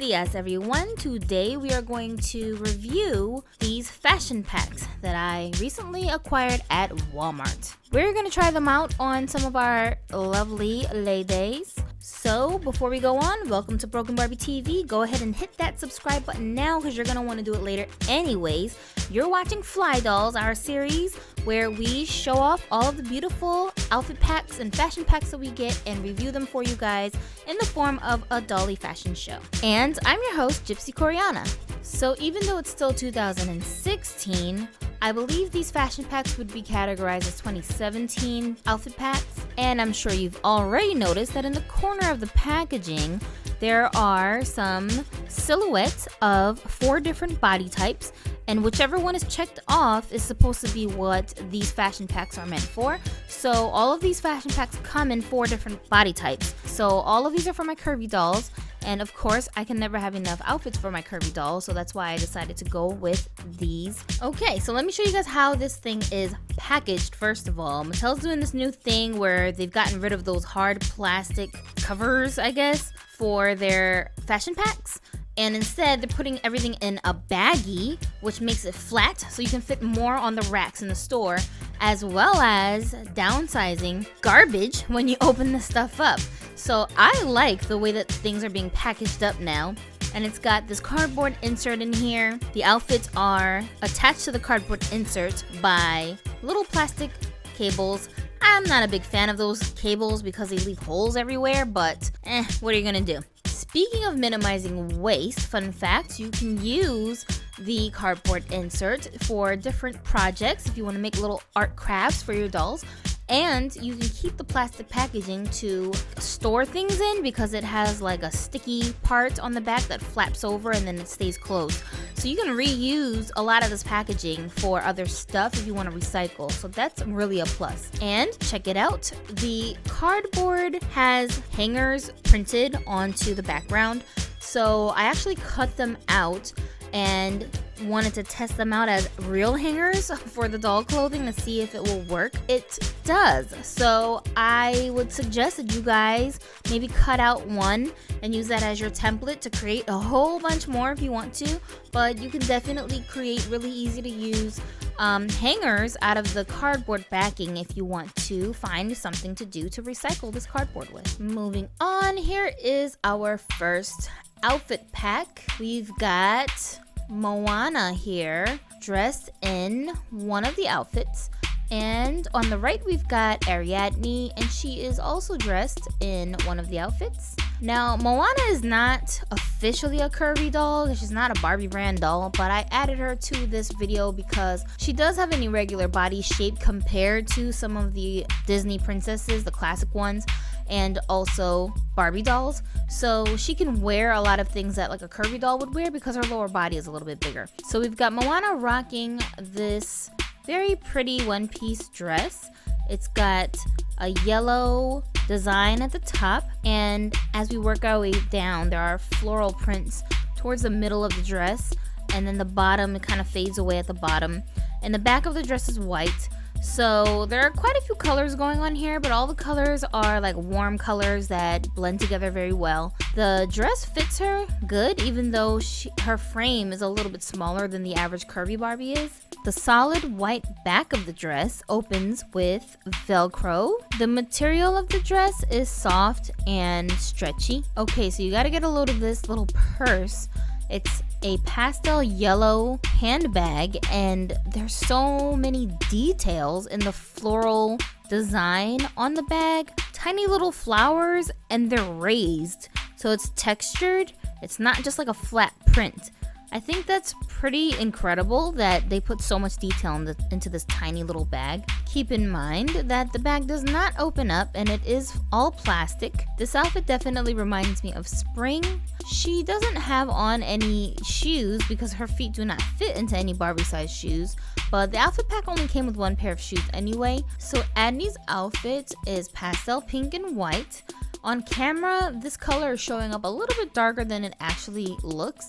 días, everyone. Today we are going to review these fashion packs that I recently acquired at Walmart. We're going to try them out on some of our lovely ladies. So before we go on, welcome to Broken Barbie TV. Go ahead and hit that subscribe button now because you're going to want to do it later anyways. You're watching Fly Dolls, our series where we show off all of the beautiful outfit packs and fashion packs that we get and review them for you guys in the form of a Dolly fashion show. And I'm your host, Gypsie Koreana. So even though it's still 2016, I believe these fashion packs would be categorized as 2017 outfit packs. And I'm sure you've already noticed that in the corner of the packaging, there are some silhouettes of 4 different body types. And whichever one is checked off is supposed to be what these fashion packs are meant for. So all of these fashion packs come in 4 different body types. So all of these are for my curvy dolls. And of course, I can never have enough outfits for my curvy dolls, so that's why I decided to go with these. Okay, so let me show you guys how this thing is packaged first of all. Mattel's doing this new thing where they've gotten rid of those hard plastic covers, I guess, for their fashion packs. And instead, they're putting everything in a baggie, which makes it flat so you can fit more on the racks in the store, as well as downsizing garbage when you open the stuff up. So I like the way that things are being packaged up now. And it's got this cardboard insert in here. The outfits are attached to the cardboard insert by little plastic cables. I'm not a big fan of those cables because they leave holes everywhere, but what are you gonna do? Speaking of minimizing waste, fun fact, you can use the cardboard insert for different projects if you want to make little art crafts for your dolls. And you can keep the plastic packaging to store things in because it has like a sticky part on the back that flaps over and then it stays closed. So you can reuse a lot of this packaging for other stuff if you want to recycle. So that's really a plus. And check it out. The cardboard has hangers printed onto the background. So I actually cut them out and wanted to test them out as real hangers for the doll clothing to see if it will work. It does. So I would suggest that you guys maybe cut out one and use that as your template to create a whole bunch more if you want to. But you can definitely create really easy to use hangers out of the cardboard backing if you want to find something to do to recycle this cardboard with. Moving on, here is our first outfit pack. We've got Moana here dressed in one of the outfits, and on the right we've got Ariadne, and she is also dressed in one of the outfits. Now Moana is not officially a curvy doll, she's not a Barbie brand doll, but I added her to this video because she does have an irregular body shape compared to some of the Disney princesses, the classic ones, and also Barbie dolls. So she can wear a lot of things that like a curvy doll would wear because her lower body is a little bit bigger. So we've got Moana rocking this very pretty one-piece dress. It's got a yellow design at the top, and as we work our way down, there are floral prints towards the middle of the dress, and then the bottom, it kind of fades away at the bottom. And the back of the dress is white. So there are quite a few colors going on here, but all the colors are like warm colors that blend together very well. The dress fits her good, even though her frame is a little bit smaller than the average curvy Barbie is. The solid white back of the dress opens with Velcro. The material of the dress is soft and stretchy. Okay, so you gotta get a load of this little purse. It's a pastel yellow handbag, and there's so many details in the floral design on the bag. Tiny little flowers, and they're raised, so it's textured. It's not just like a flat print. I think that's pretty incredible that they put so much detail into this tiny little bag. Keep in mind that the bag does not open up and it is all plastic. This outfit definitely reminds me of spring. She doesn't have on any shoes because her feet do not fit into any Barbie size shoes, but the outfit pack only came with 1 pair of shoes anyway. So Adney's outfit is pastel pink and white. On camera, this color is showing up a little bit darker than it actually looks,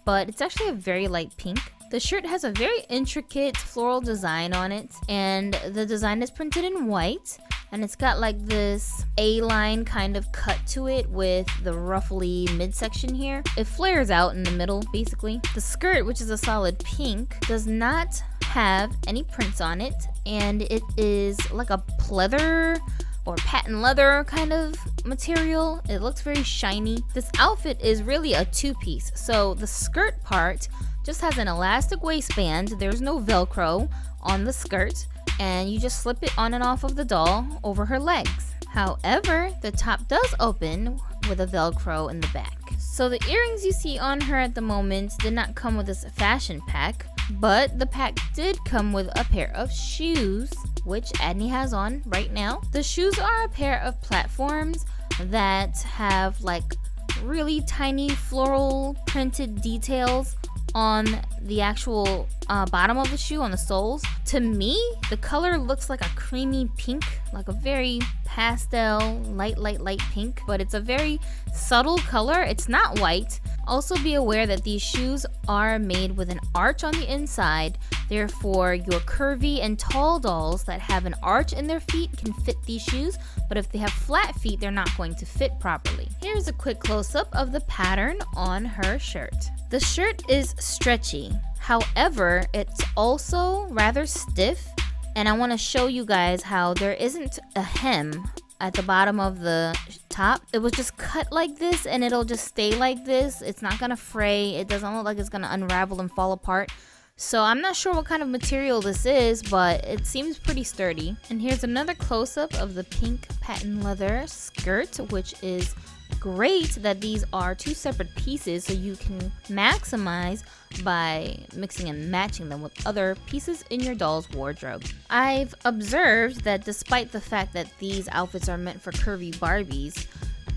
but it's actually a very light pink. The shirt has a very intricate floral design on it, and the design is printed in white. and it's got like this A-line kind of cut to it with the ruffly midsection here. It flares out in the middle, basically. The skirt, which is a solid pink, does not have any prints on it, and it is like a pleather or patent leather kind of material. It looks very shiny. This outfit is really a two-piece. So the skirt part just has an elastic waistband. There's no Velcro on the skirt, and you just slip it on and off of the doll over her legs. However, the top does open with a Velcro in the back. So the earrings you see on her at the moment did not come with this fashion pack, but the pack did come with a pair of shoes, which Adney has on right now. The shoes are a pair of platforms that have like really tiny floral printed details on the actual bottom of the shoe, on the soles. To me, the color looks like a creamy pink, like a very pastel, light pink, but it's a very subtle color. It's not white. Also be aware that these shoes are made with an arch on the inside. Therefore, your curvy and tall dolls that have an arch in their feet can fit these shoes, but if they have flat feet, they're not going to fit properly. Here's a quick close-up of the pattern on her shirt. The shirt is stretchy. However, it's also rather stiff, and I want to show you guys how there isn't a hem at the bottom of the top. It was just cut like this, and it'll just stay like this. It's not gonna fray. It doesn't look like it's gonna unravel and fall apart. So I'm not sure what kind of material this is, but it seems pretty sturdy. And here's another close-up of the pink patent leather skirt, which is great that these are two separate pieces, so you can maximize by mixing and matching them with other pieces in your doll's wardrobe. I've observed that despite the fact that these outfits are meant for curvy Barbies,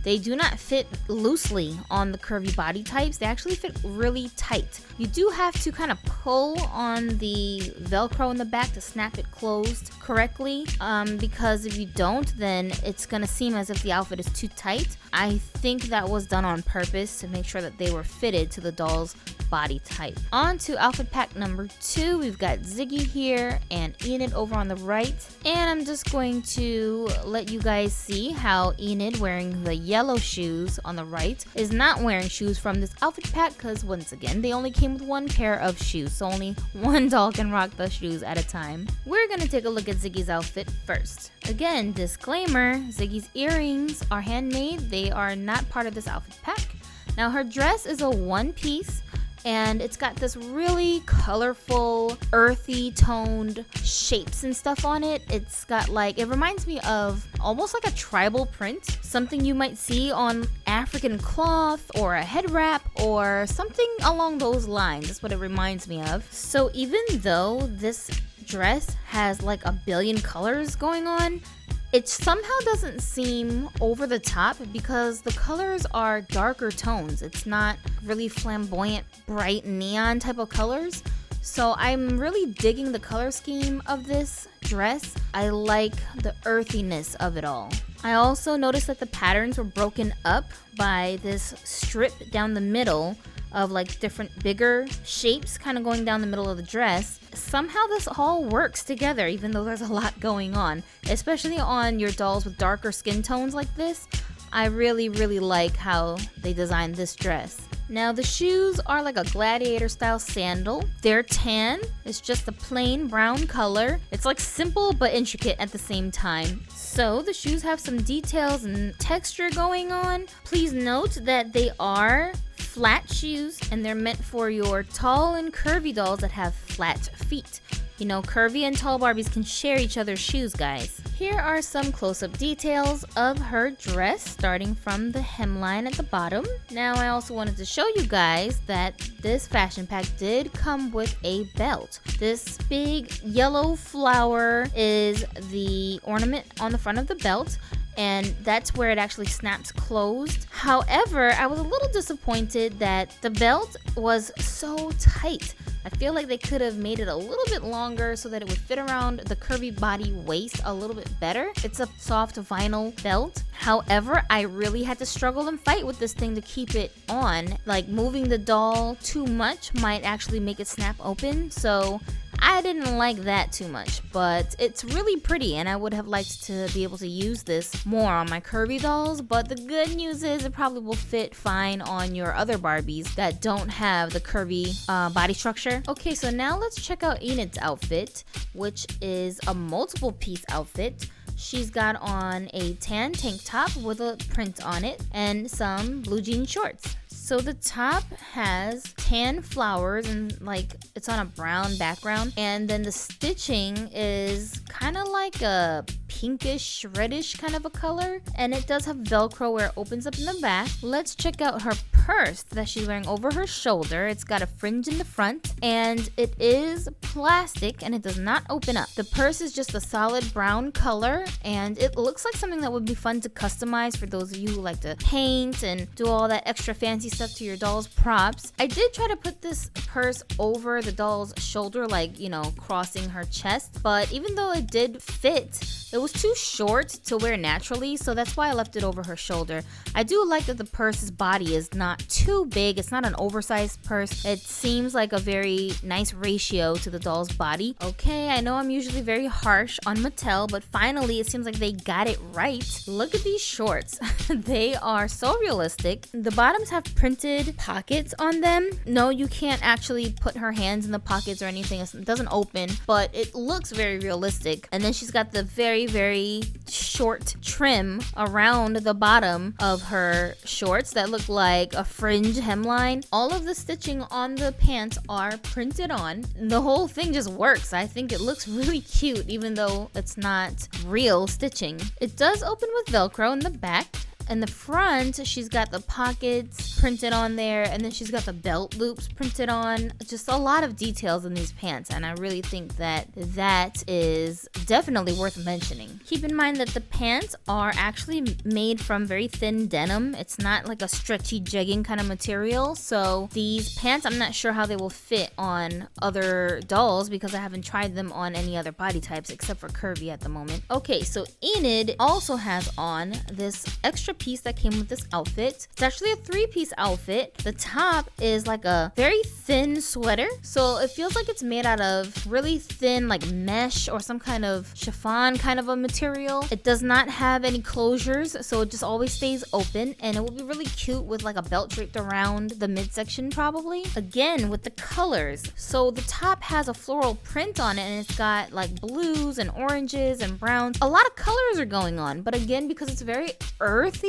they do not fit loosely on the curvy body types. They actually fit really tight. You do have to kind of pull on the Velcro in the back to snap it closed correctly, because if you don't, then it's gonna seem as if the outfit is too tight. I think that was done on purpose to make sure that they were fitted to the doll's body type. On to outfit pack number 2. We've got Ziggy here and Enid over on the right. And I'm just going to let you guys see how Enid, wearing the yellow shoes on the right, is not wearing shoes from this outfit pack, because once again, they only came with one pair of shoes, so only one doll can rock the shoes at a time. We're gonna take a look at Ziggy's outfit first. Again, disclaimer, Ziggy's earrings are handmade. They are not part of this outfit pack. Now her dress is a one-piece, and it's got this really colorful, earthy toned shapes and stuff on it. It's got like, it reminds me of almost like a tribal print, something you might see on African cloth or a head wrap or something along those lines. That's what it reminds me of. So even though this dress has like a billion colors going on, it somehow doesn't seem over the top because the colors are darker tones. It's not really flamboyant, bright neon type of colors. So I'm really digging the color scheme of this dress. I like the earthiness of it all. I also noticed that the patterns were broken up by this strip down the middle of like different bigger shapes kind of going down the middle of the dress. Somehow this all works together, even though there's a lot going on, especially on your dolls with darker skin tones like this. I really like how they designed this dress. Now the shoes are like a gladiator style sandal. They're tan. It's just a plain brown color. It's like simple but intricate at the same time. So the shoes have some details and texture going on. Please note that they are flat shoes, and they're meant for your tall and curvy dolls that have flat feet. You know, curvy and tall Barbies can share each other's shoes, guys. Here are some close-up details of her dress, starting from the hemline at the bottom. Now, I also wanted to show you guys that this fashion pack did come with a belt. This big yellow flower is the ornament on the front of the belt, and that's where it actually snaps closed. However, I was a little disappointed that the belt was so tight. I feel like they could have made it a little bit longer so that it would fit around the curvy body waist a little bit better. It's a soft vinyl belt. However, I really had to struggle and fight with this thing to keep it on. Like, moving the doll too much might actually make it snap open, so I didn't like that too much, but it's really pretty and I would have liked to be able to use this more on my curvy dolls, but the good news is it probably will fit fine on your other Barbies that don't have the curvy body structure. Okay, so now let's check out Enid's outfit, which is a multiple piece outfit. She's got on a tan tank top with a print on it and some blue jean shorts. So the top has tan flowers and like it's on a brown background, and then the stitching is kind of like a pinkish reddish kind of a color, and it does have Velcro where it opens up in the back. Let's check out her purse that she's wearing over her shoulder. It's got a fringe in the front and it is plastic and it does not open up. The purse is just a solid brown color and it looks like something that would be fun to customize for those of you who like to paint and do all that extra fancy stuff to your doll's props. I did try to put this purse over the doll's shoulder, like, you know, crossing her chest, but even though it did fit, it was too short to wear naturally, so that's why I left it over her shoulder. I do like that the purse's body is not too big. It's not an oversized purse. It seems like a very nice ratio to the doll's body. Okay, I know I'm usually very harsh on Mattel, but finally it seems like they got it right. Look at these shorts. They are so realistic. The bottoms have printed pockets on them. No, you can't actually put her hands in the pockets or anything. It doesn't open, but it looks very realistic. And then she's got the very short trim around the bottom of her shorts that look like a fringe hemline. All of the stitching on the pants are printed on. The whole thing just works. I think it looks really cute even though it's not real stitching. It does open with Velcro in the back. In the front, she's got the pockets printed on there, and then she's got the belt loops printed on. Just a lot of details in these pants, and I really think that that is definitely worth mentioning. Keep in mind that the pants are actually made from very thin denim. It's not like a stretchy jegging kind of material, so these pants, I'm not sure how they will fit on other dolls because I haven't tried them on any other body types except for Curvy at the moment. Okay, so Enid also has on this extra piece that came with this outfit. It's actually a 3-piece outfit. The top is like a very thin sweater, so it feels like it's made out of really thin like mesh or some kind of chiffon kind of a material. It does not have any closures, so it just always stays open, and it will be really cute with like a belt draped around the midsection probably. Again, with the colors. So the top has a floral print on it and it's got like blues and oranges and browns. A lot of colors are going on, but again, because it's very earthy,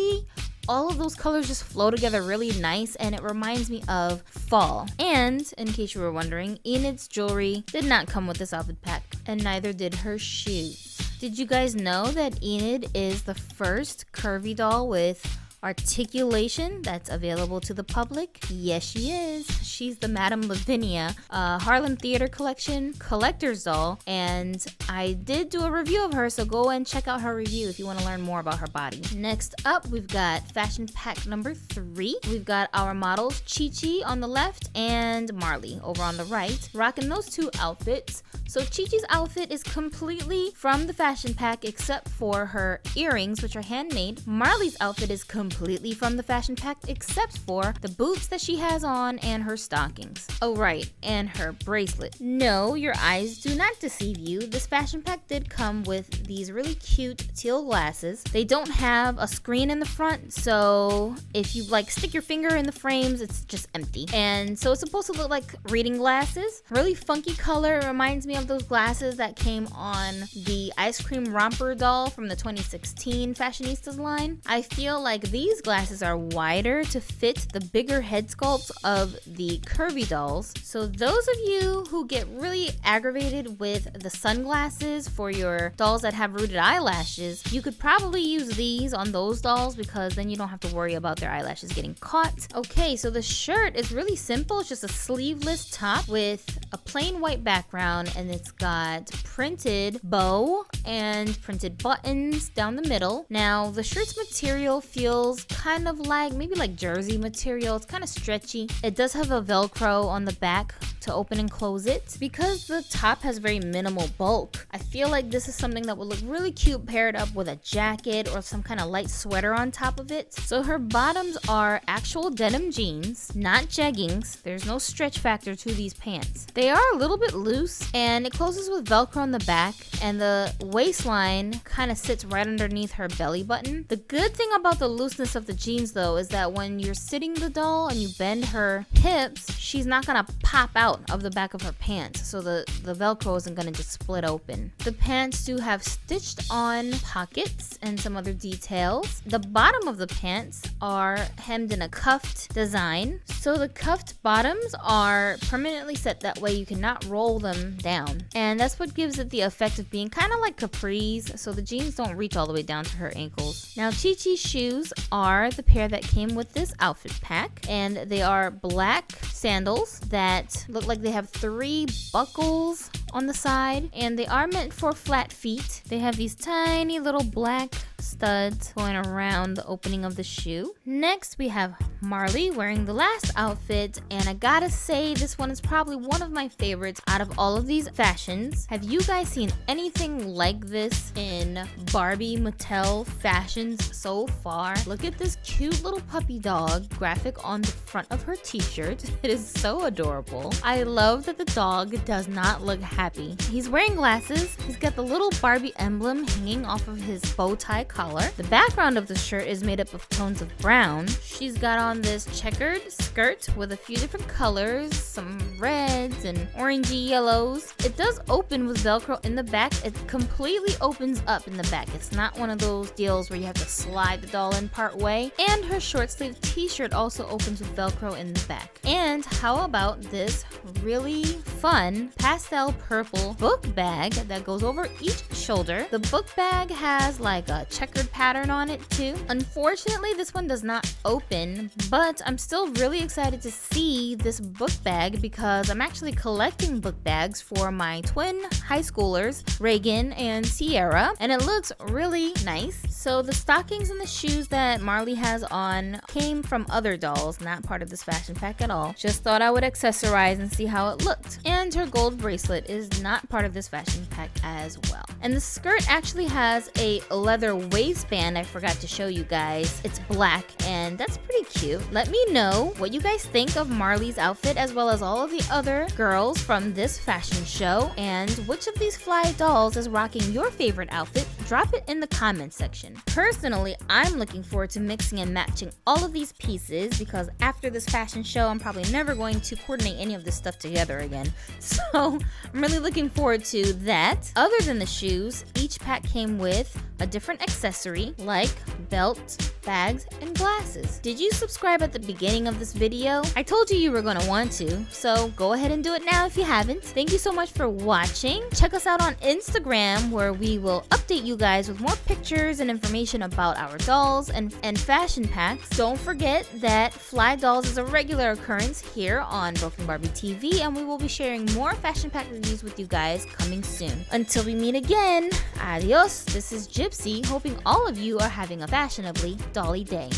all of those colors just flow together really nice, and it reminds me of fall. And in case you were wondering, Enid's jewelry did not come with this outfit pack, and neither did her shoes. Did you guys know that Enid is the first curvy doll with articulation that's available to the public? Yes, she is. She's the Madame Lavinia Harlem Theater Collection collector's doll, and I did do a review of her, so go and check out her review if you want to learn more about her body. Next up, we've got fashion pack number 3. We've got our models Chi-Chi on the left and Marley over on the right, rocking those two outfits. So Chi-Chi's outfit is completely from the fashion pack except for her earrings, which are handmade. Marley's outfit is completely from the fashion pack except for the boots that she has on and her stockings. Oh right, and her bracelet. No, your eyes do not deceive you. This fashion pack did come with these really cute teal glasses. They don't have a screen in the front, so if you like stick your finger in the frames, it's just empty. And so it's supposed to look like reading glasses. Really funky color. It reminds me of those glasses that came on the ice cream romper doll from the 2016 Fashionistas line. I feel like these glasses are wider to fit the bigger head sculpts of the curvy dolls. So those of you who get really aggravated with the sunglasses for your dolls that have rooted eyelashes, you could probably use these on those dolls because then you don't have to worry about their eyelashes getting caught. Okay, so the shirt is really simple. It's just a sleeveless top with a plain white background, and it's got printed bow and printed buttons down the middle. Now the shirt's material feels kind of like maybe like jersey material. It's kind of stretchy. It does have a Velcro on the back to to open and close it. Because the top has very minimal bulk, I feel like this is something that would look really cute paired up with a jacket or some kind of light sweater on top of it. So her bottoms are actual denim jeans, not jeggings. There's no stretch factor to these pants. They are a little bit loose and it closes with Velcro on the back, and the waistline kind of sits right underneath her belly button. The good thing about the looseness of the jeans though is that when you're sitting the doll and you bend her hips, she's not gonna pop out of the back of her pants, so the Velcro isn't gonna just split open. The pants do have stitched on pockets and some other details. The bottom of the pants are hemmed in a cuffed design, so the cuffed bottoms are permanently set that way you cannot roll them down, and that's what gives it the effect of being kind of like capris, so the jeans don't reach all the way down to her ankles. Now Chi-Chi's shoes are the pair that came with this outfit pack, and they are black sandals that look like they have 3 buckles on the side, and they are meant for flat feet. They have these tiny little black studs going around the opening of the shoe. Next we have Marley wearing the last outfit, and I gotta say this one is probably one of my favorites out of all of these fashions. Have you guys seen anything like this in Barbie Mattel fashions so far? Look at this cute little puppy dog graphic on the front of her t-shirt. It is so adorable. I love that the dog does not look happy. He's wearing glasses. He's got the little Barbie emblem hanging off of his bow tie collar. The background of the shirt is made up of tones of brown. She's got on this checkered skirt with a few different colors, some reds and orangey yellows. It does open with Velcro in the back. It completely opens up in the back. It's not one of those deals where you have to slide the doll in part way. And her short sleeve t-shirt also opens with Velcro in the back. And how about this really fun pastel purple book bag that goes over each shoulder? The book bag has like a checkered pattern on it too. Unfortunately, this one does not open, but I'm still really excited to see this book bag because I'm actually collecting book bags for my twin high schoolers, Reagan and Sierra, and it looks really nice. So the stockings and the shoes that Marley has on came from other dolls, not part of this fashion pack at all. Just thought I would accessorize and see how it looked. And her gold bracelet is not part of this fashion pack as well. And the skirt actually has a leather waistband I forgot to show you guys. It's black and that's pretty cute. Let me know what you guys think of Marley's outfit as well as all of the other girls from this fashion show, and which of these fly dolls is rocking your favorite outfit. Drop it in the comment section. Personally, I'm looking forward to mixing and matching all of these pieces because after this fashion show I'm probably never going to coordinate any of this stuff together again. So I'm really looking forward to that. Other than the shoes, each pack came with a different accessory like belt, bags, and glasses. Did you subscribe at the beginning of this video? I told you were going to want to, so go ahead and do it now if you haven't. Thank you so much for watching. Check us out on Instagram where we will update you guys with more pictures and information about our dolls and fashion packs. Don't forget that Fly Dolls is a regular occurrence here on Broken Barbie TV, and we will be sharing more fashion pack reviews with you guys coming soon. Until we meet again, adios. This is Gypsy, hoping all of you are having a fashionably Dolly day.